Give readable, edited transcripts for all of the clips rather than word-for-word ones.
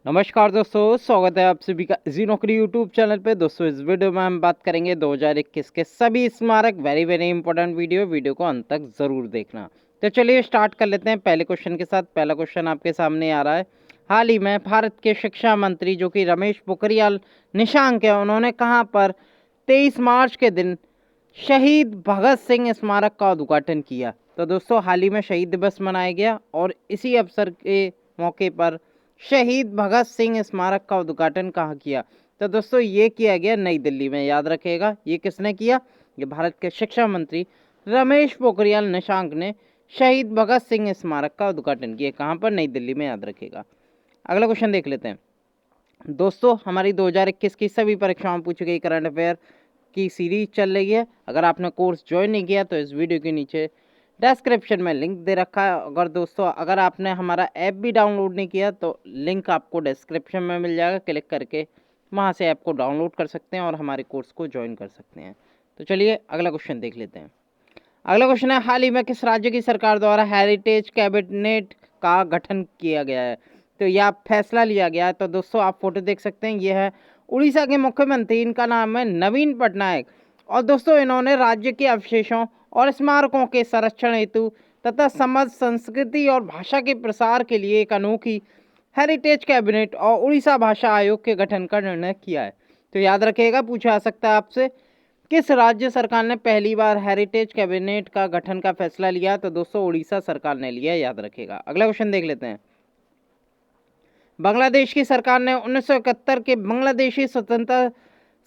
नमस्कार दोस्तों, स्वागत है आप सभी का इजी नौकरी यूट्यूब चैनल पे। दोस्तों इस वीडियो में हम बात करेंगे 2021 के सभी स्मारक। वेरी इंपॉर्टेंट वीडियो को अंत तक ज़रूर देखना। तो चलिए स्टार्ट कर लेते हैं पहले क्वेश्चन के साथ। पहला क्वेश्चन आपके सामने आ रहा है। हाल ही में भारत के शिक्षा मंत्री जो कि रमेश पोखरियाल निशंक है, उन्होंने कहाँ पर 23 मार्च के दिन शहीद भगत सिंह स्मारक का उद्घाटन किया। तो दोस्तों हाल ही में शहीद दिवस मनाया गया और इसी अवसर के मौके पर शहीद भगत सिंह स्मारक का उद्घाटन कहाँ किया। तो दोस्तों ये किया गया नई दिल्ली में। याद रखिएगा ये किसने किया, ये भारत के शिक्षा मंत्री रमेश पोखरियाल निशंक ने शहीद भगत सिंह स्मारक का उद्घाटन किया। कहाँ पर, नई दिल्ली में। याद रखिएगा। अगला क्वेश्चन देख लेते हैं। दोस्तों हमारी 2021 की सभी परीक्षाओं में पूछी गई करंट अफेयर की सीरीज चल रही है। अगर आपने कोर्स ज्वाइन नहीं किया तो इस वीडियो के नीचे डिस्क्रिप्शन में लिंक दे रखा है। अगर आपने हमारा ऐप भी डाउनलोड नहीं किया तो लिंक आपको डिस्क्रिप्शन में मिल जाएगा। क्लिक करके वहाँ से ऐप को डाउनलोड कर सकते हैं और हमारे कोर्स को ज्वाइन कर सकते हैं। तो चलिए अगला क्वेश्चन देख लेते हैं। अगला क्वेश्चन है, हाल ही में किस राज्य की सरकार द्वारा हेरिटेज कैबिनेट का गठन किया गया है। तो यह फैसला लिया गया है। तो दोस्तों आप फोटो देख सकते हैं, यह है उड़ीसा के मुख्यमंत्री, इनका नाम है नवीन पटनायक। और दोस्तों इन्होंने राज्य के अवशेषों और स्मारकों के संरक्षण हेतु तथा समझ, संस्कृति और भाषा के प्रसार के लिए एक अनोखी हेरिटेज कैबिनेट और उड़ीसा भाषा आयोग के गठन का निर्णय किया है। तो याद रखिएगा, पूछा जा सकता है आपसे किस राज्य सरकार ने पहली बार हेरिटेज कैबिनेट का गठन का फैसला लिया। तो दोस्तों उड़ीसा सरकार ने लिया। याद रखिएगा। अगला क्वेश्चन देख लेते हैं। बांग्लादेश की सरकार ने 1971 के बांग्लादेशी स्वतंत्रता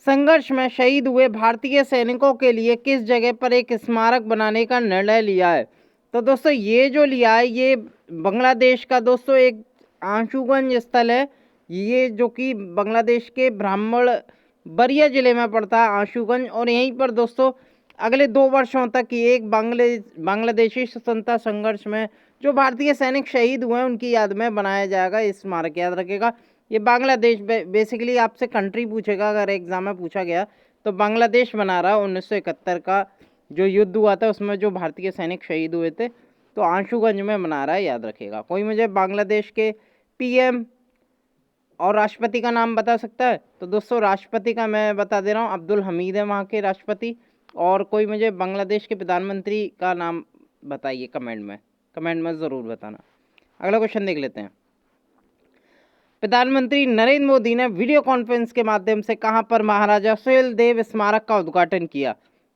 संघर्ष में शहीद हुए भारतीय सैनिकों के लिए किस जगह पर एक स्मारक बनाने का निर्णय लिया है। तो दोस्तों ये जो लिया है, ये बांग्लादेश का दोस्तों एक आशुगंज स्थल है। ये जो कि बांग्लादेश के ब्राह्मण बरिया जिले में पड़ता है, आशुगंज। और यहीं पर दोस्तों अगले 2 वर्षों तक ये एक बांग्लादेशी स्वतंत्रता संघर्ष में जो भारतीय सैनिक शहीद हुए हैं उनकी याद में बनाया जाएगा इस स्मारक। याद रखेगा, ये बांग्लादेश बेसिकली आपसे कंट्री पूछेगा अगर एग्जाम में पूछा गया तो बांग्लादेश बना रहा है। 1971 का जो युद्ध हुआ था उसमें जो भारतीय सैनिक शहीद हुए थे, तो आशुगंज में बना रहा है। याद रखेगा। कोई मुझे बांग्लादेश के पीएम और राष्ट्रपति का नाम बता सकता है। तो दोस्तों राष्ट्रपति का मैं बता दे रहा हूँ, अब्दुल हमीद है वहाँ के राष्ट्रपति। और कोई मुझे बांग्लादेश के प्रधानमंत्री का नाम बताइए कमेंट में ज़रूर बताना। अगला क्वेश्चन देख लेते हैं। प्रधानमंत्री नरेंद्र मोदी ने वीडियो कॉन्फ्रेंस के माध्यम से कहां पर महाराजा सुहेलदेव स्मारक का उद्घाटन किया।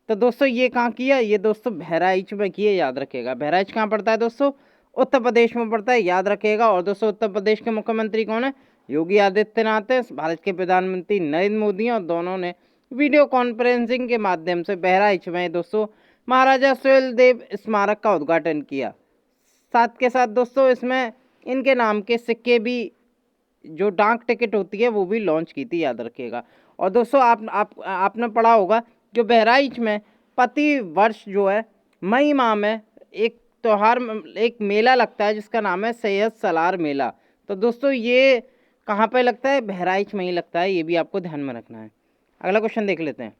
तो दोस्तों ये कहाँ किया, ये दोस्तों बहराइच में किए। याद रखिएगा। बहराइच कहाँ पड़ता है दोस्तों, उत्तर प्रदेश में पड़ता है। याद रखिएगा। और दोस्तों उत्तर प्रदेश के मुख्यमंत्री कौन है, योगी आदित्यनाथ है। भारत के प्रधानमंत्री नरेंद्र मोदी हैं और दोनों ने वीडियो कॉन्फ्रेंसिंग के माध्यम से बहराइच में दोस्तों महाराजा सुहेलदेव स्मारक का उद्घाटन किया। साथ के साथ दोस्तों इसमें इनके नाम के सिक्के भी, जो डाक टिकट होती है वो भी लॉन्च की थी। याद रखिएगा। और दोस्तों आपने पढ़ा होगा जो बहराइच में प्रति वर्ष जो है मई माह में एक त्यौहार, एक मेला लगता है जिसका नाम है सैयद सलार मेला। तो दोस्तों ये कहाँ पे लगता है, बहराइच में ही लगता है। ये भी आपको ध्यान में रखना है। अगला क्वेश्चन देख लेते हैं।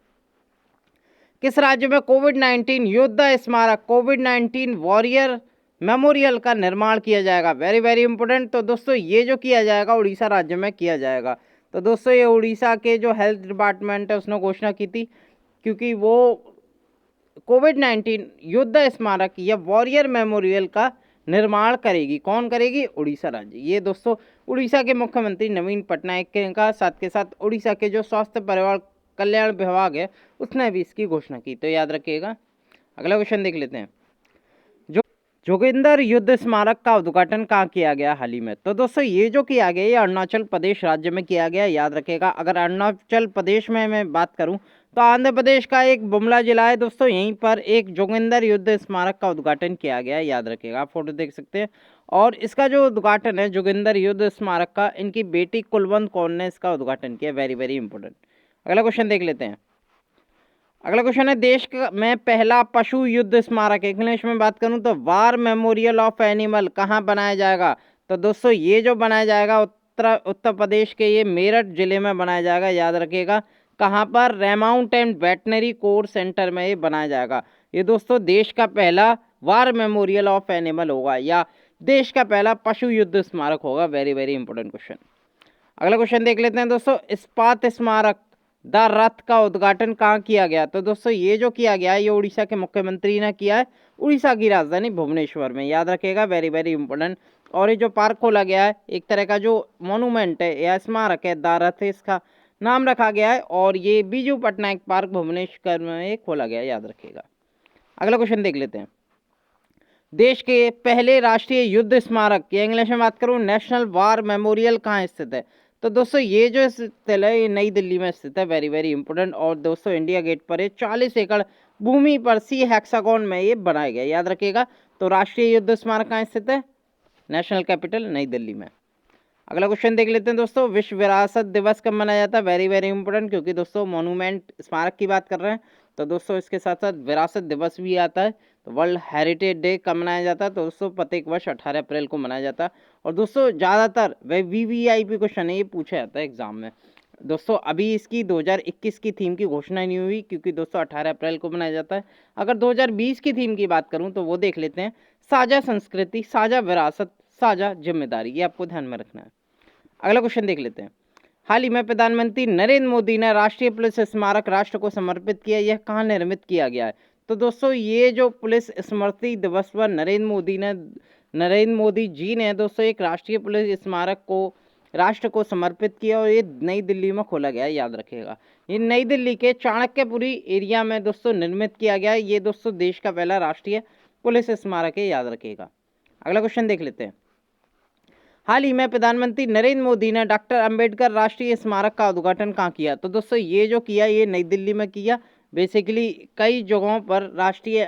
किस राज्य में कोविड-19 योद्धा स्मारक, कोविड-19 वॉरियर मेमोरियल का निर्माण किया जाएगा। Very important. तो दोस्तों ये जो किया जाएगा उड़ीसा राज्य में किया जाएगा। तो दोस्तों ये उड़ीसा के जो हेल्थ डिपार्टमेंट है उसने घोषणा की थी, क्योंकि वो कोविड-19 योद्धा स्मारक या वॉरियर मेमोरियल का निर्माण करेगी। कौन करेगी, उड़ीसा राज्य। ये दोस्तों उड़ीसा के मुख्यमंत्री नवीन पटनायक के का साथ के साथ उड़ीसा के जो स्वास्थ्य परिवार कल्याण विभाग है उसने भी इसकी घोषणा की। तो याद रखिएगा। अगला क्वेश्चन देख लेते हैं। जोगिंदर युद्ध स्मारक का उद्घाटन कहाँ किया गया हाल ही में। तो दोस्तों ये जो किया गया ये अरुणाचल प्रदेश राज्य में किया गया। याद रखिएगा। अगर अरुणाचल प्रदेश में मैं बात करूं तो आंध्र प्रदेश का एक बुमला जिला है दोस्तों, यहीं पर एक जोगिंदर युद्ध स्मारक का उद्घाटन किया गया है। याद रखिएगा। आप फोटो देख सकते हैं। और इसका जो उद्घाटन है जोगिंदर युद्ध स्मारक का, इनकी बेटी कुलवंत कौर ने इसका उद्घाटन किया। Very important. अगला क्वेश्चन देख लेते हैं। अगला क्वेश्चन है, देश में पहला पशु युद्ध स्मारक, इंग्लिश में बात करूं तो वार मेमोरियल ऑफ एनिमल कहां बनाया जाएगा। तो दोस्तों ये जो बनाया जाएगा उत्तर प्रदेश के ये मेरठ जिले में बनाया जाएगा। याद रखिएगा। कहां पर, रेमाउंट एंड वेटनरी कोर सेंटर में ये बनाया जाएगा। ये दोस्तों देश का पहला वार मेमोरियल ऑफ एनिमल होगा या देश का पहला पशु युद्ध स्मारक होगा। Very important question. अगला क्वेश्चन देख लेते हैं दोस्तों, इस्पात स्मारक द रथ का उद्घाटन कहाँ किया गया? तो दोस्तों ये जो किया गया है ये उड़ीसा के मुख्यमंत्री ने किया है, उड़ीसा की राजधानी भुवनेश्वर में, याद रखिएगा, वेरी वेरी इंपॉर्टेंट। और ये जो पार्क खोला गया है, एक तरह का जो मोनूमेंट है या स्मारक है, द रथ, इसका नाम रखा गया है, और ये बीजू पटनायक पार्क भुवनेश्वर में खोला गया है, याद रखिएगा। अगला क्वेश्चन देख लेते हैं, देश के पहले राष्ट्रीय युद्ध स्मारक, या इंग्लिश में बात करूं नेशनल वार मेमोरियल, कहाँ स्थित है? तो दोस्तों ये जो स्थल है ये नई दिल्ली में स्थित है, वेरी वेरी इंपॉर्टेंट। और दोस्तों इंडिया गेट पर ये 40 एकड़ भूमि पर सी हेक्सागोन में ये बनाया गया, याद रखिएगा। तो राष्ट्रीय युद्ध स्मारक कहाँ स्थित है? नेशनल कैपिटल नई दिल्ली में। अगला क्वेश्चन देख लेते हैं दोस्तों, विश्व विरासत दिवस कब मनाया जाता है? वेरी वेरी इंपॉर्टेंट, क्योंकि दोस्तों मॉन्यूमेंट स्मारक की बात कर रहे हैं, तो दोस्तों इसके साथ साथ विरासत दिवस भी आता है। तो वर्ल्ड हेरिटेज डे कब मनाया जाता है? तो दोस्तों प्रत्येक वर्ष 18 अप्रैल को मनाया जाता है। और दोस्तों ज़्यादातर वह वीवीआईपी क्वेश्चन है, ये पूछा जाता है एग्जाम में। दोस्तों अभी इसकी 2021 की थीम की घोषणा नहीं हुई, क्योंकि दोस्तों 18 अप्रैल को मनाया जाता है। अगर 2020 की थीम की बात करूं तो वो देख लेते हैं, साझा संस्कृति, साझा विरासत, साझा जिम्मेदारी, ये आपको ध्यान में रखना है। अगला क्वेश्चन देख लेते हैं, हाल ही में प्रधानमंत्री नरेंद्र मोदी ने राष्ट्रीय पुलिस स्मारक राष्ट्र को समर्पित किया, यह कहाँ निर्मित किया गया है? तो दोस्तों ये जो पुलिस स्मृति दिवस पर नरेंद्र मोदी जी ने दोस्तों एक राष्ट्रीय पुलिस स्मारक को राष्ट्र को समर्पित किया, और ये नई दिल्ली में खोला गया है, याद रखिएगा। ये नई दिल्ली के चाणक्यपुरी एरिया में दोस्तों निर्मित किया गया है। ये दोस्तों देश का पहला राष्ट्रीय पुलिस स्मारक है, याद रखिएगा। अगला क्वेश्चन देख लेते हैं, हाल ही में प्रधानमंत्री नरेंद्र मोदी ने डॉक्टर अंबेडकर राष्ट्रीय स्मारक का उद्घाटन कहाँ किया? तो दोस्तों ये जो किया ये नई दिल्ली में किया। बेसिकली कई जगहों पर डॉक्टर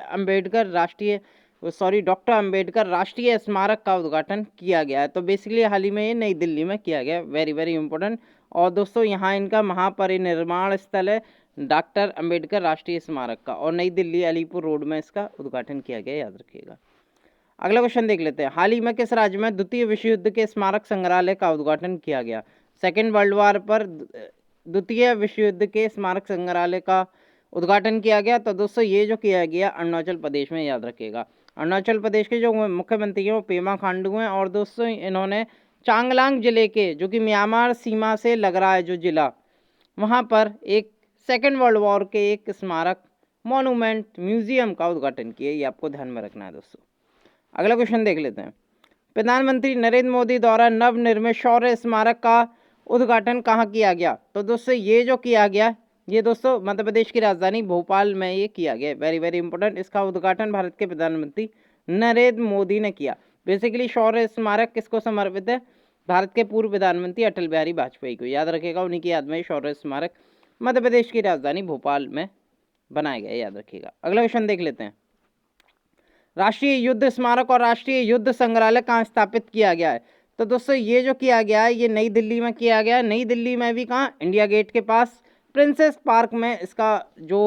अंबेडकर राष्ट्रीय स्मारक का उद्घाटन किया गया है। तो बेसिकली हाल ही में ये नई दिल्ली में किया गया, वेरी वेरी इंपॉर्टेंट। और दोस्तों यहाँ इनका महापरिनिर्वाण स्थल है डॉक्टर अंबेडकर राष्ट्रीय स्मारक का, और नई दिल्ली अलीपुर रोड में इसका उद्घाटन किया गया, याद रखिएगा। अगला क्वेश्चन देख लेते हैं, हाल ही में किस राज्य में द्वितीय विश्व युद्ध के स्मारक संग्रहालय का उद्घाटन किया गया? सेकेंड वर्ल्ड वॉर पर द्वितीय विश्व युद्ध के स्मारक संग्रहालय का उद्घाटन किया गया। तो दोस्तों ये जो किया गया अरुणाचल प्रदेश में, याद रखिएगा। अरुणाचल प्रदेश के जो मुख्यमंत्री हैं वो पेमा खांडू हैं, और दोस्तों इन्होंने चांगलांग जिले के, जो कि म्यांमार सीमा से लग रहा है जो जिला, वहाँ पर एक सेकेंड वर्ल्ड वॉर के एक स्मारक मॉन्यूमेंट म्यूजियम का उद्घाटन किया, ये आपको ध्यान में रखना है दोस्तों। अगला क्वेश्चन देख लेते हैं, प्रधानमंत्री नरेंद्र मोदी द्वारा नवनिर्मित शौर्य स्मारक का उद्घाटन कहाँ किया गया? तो दोस्तों ये जो किया गया ये दोस्तों मध्य प्रदेश की राजधानी भोपाल में ये किया गया, वेरी वेरी इंपॉर्टेंट। इसका उद्घाटन भारत के प्रधानमंत्री नरेंद्र मोदी ने किया। बेसिकली शौर्य स्मारक किसको समर्पित है? भारत के पूर्व प्रधानमंत्री अटल बिहारी वाजपेयी को, याद रखिएगा, उन्हीं की याद में शौर्य स्मारक मध्य प्रदेश की राजधानी भोपाल में बनाया गया, याद रखिएगा। अगला क्वेश्चन देख लेते हैं, राष्ट्रीय युद्ध स्मारक और राष्ट्रीय युद्ध संग्रहालय कहाँ स्थापित किया गया है? तो दोस्तों ये जो किया गया है ये नई दिल्ली में किया गया है। नई दिल्ली में भी कहाँ? इंडिया गेट के पास प्रिंसेस पार्क में इसका जो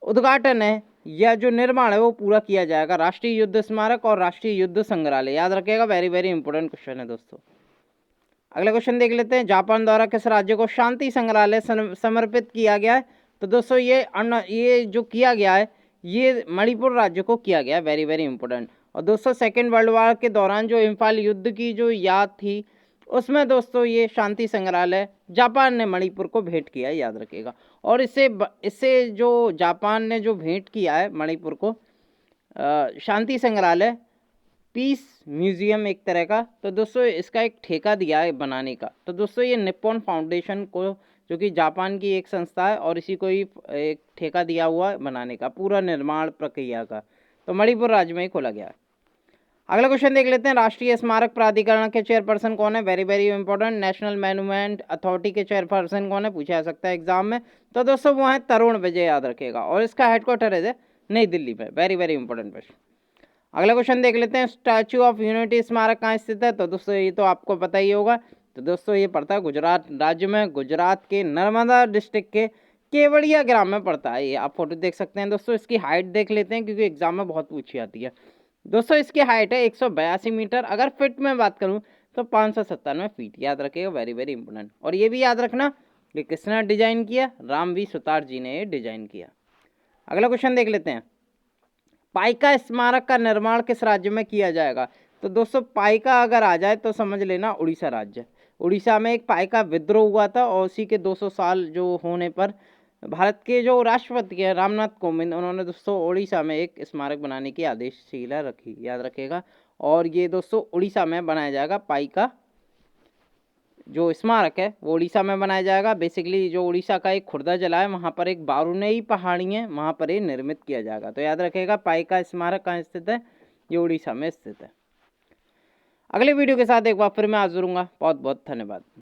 उद्घाटन है या जो निर्माण है वो पूरा किया जाएगा, राष्ट्रीय युद्ध स्मारक और राष्ट्रीय युद्ध संग्रहालय, याद रखिएगा, वेरी वेरी इंपॉर्टेंट क्वेश्चन है दोस्तों। अगला क्वेश्चन देख लेते हैं, जापान द्वारा किस राज्य को शांति संग्रहालय समर्पित किया गया है? तो दोस्तों ये जो किया गया है ये मणिपुर राज्य को किया गया, वेरी वेरी इंपॉर्टेंट। और दोस्तों सेकेंड वर्ल्ड वॉर के दौरान जो इम्फाल युद्ध की जो याद थी उसमें दोस्तों ये शांति संग्रहालय जापान ने मणिपुर को भेंट किया है, याद रखिएगा। और इससे जो जापान ने जो भेंट किया है मणिपुर को शांति संग्रहालय, पीस म्यूजियम एक तरह का, तो दोस्तों इसका एक ठेका दिया है बनाने का। तो दोस्तों ये निप्पॉन फाउंडेशन को, जो कि जापान की एक संस्था है, और इसी को ही एक ठेका दिया हुआ है बनाने का पूरा निर्माण प्रक्रिया का। तो मणिपुर राज्य में ही खोला गया है। अगला क्वेश्चन देख लेते हैं, राष्ट्रीय स्मारक प्राधिकरण के चेयरपर्सन कौन है? Very very important. National monument authority के चेयरपर्सन कौन है? पूछा जा सकता है एग्जाम में। तो दोस्तों वो है तरुण विजय, याद रखेगा, और इसका हेडक्वार्टर है नई दिल्ली में, वेरी वेरी इंपॉर्टेंट प्रश्न। अगला क्वेश्चन देख लेते हैं, स्टैच्यू ऑफ यूनिटी स्मारक कहाँ स्थित है? तो दोस्तों ये तो आपको पता ही होगा। तो दोस्तों ये पड़ता है गुजरात राज्य में, गुजरात के नर्मदा डिस्ट्रिक्ट के केवड़िया ग्राम में पड़ता है। ये आप फोटो देख सकते हैं दोस्तों। इसकी हाइट देख लेते हैं क्योंकि एग्जाम में बहुत पूछी आती है। दोस्तों इसकी हाइट है 182 मीटर, अगर फिट में बात करूं तो 597 फीट, याद रखिएगा, वेरी वेरी इंपॉर्टेंट। और ये भी याद रखना कि किसने डिजाइन किया? राम वी सुतार जी ने ये डिजाइन किया। अगला क्वेश्चन देख लेते हैं, पाइका स्मारक का निर्माण किस राज्य में किया जाएगा? तो दोस्तों पाइका अगर आ जाए तो समझ लेना उड़ीसा राज्य, उड़ीसा में एक पाइका विद्रोह हुआ था और उसी के 200 साल जो होने पर भारत के जो राष्ट्रपति हैं रामनाथ कोविंद, उन्होंने दोस्तों उड़ीसा में एक स्मारक बनाने की आदेशशिला रखी, याद रखिएगा। और ये दोस्तों उड़ीसा में बनाया जाएगा, पाइका जो स्मारक है वो उड़ीसा में बनाया जाएगा। बेसिकली जो उड़ीसा का एक खुर्दा जिला है वहाँ पर एक बारूनेई पहाड़ी है, वहाँ पर ये निर्मित किया जाएगा। तो याद रखिएगा पाइका स्मारक कहाँ स्थित है, ये उड़ीसा में स्थित है। अगले वीडियो के साथ एक बार फिर मैं हाजिर हूँगा। बहुत बहुत धन्यवाद।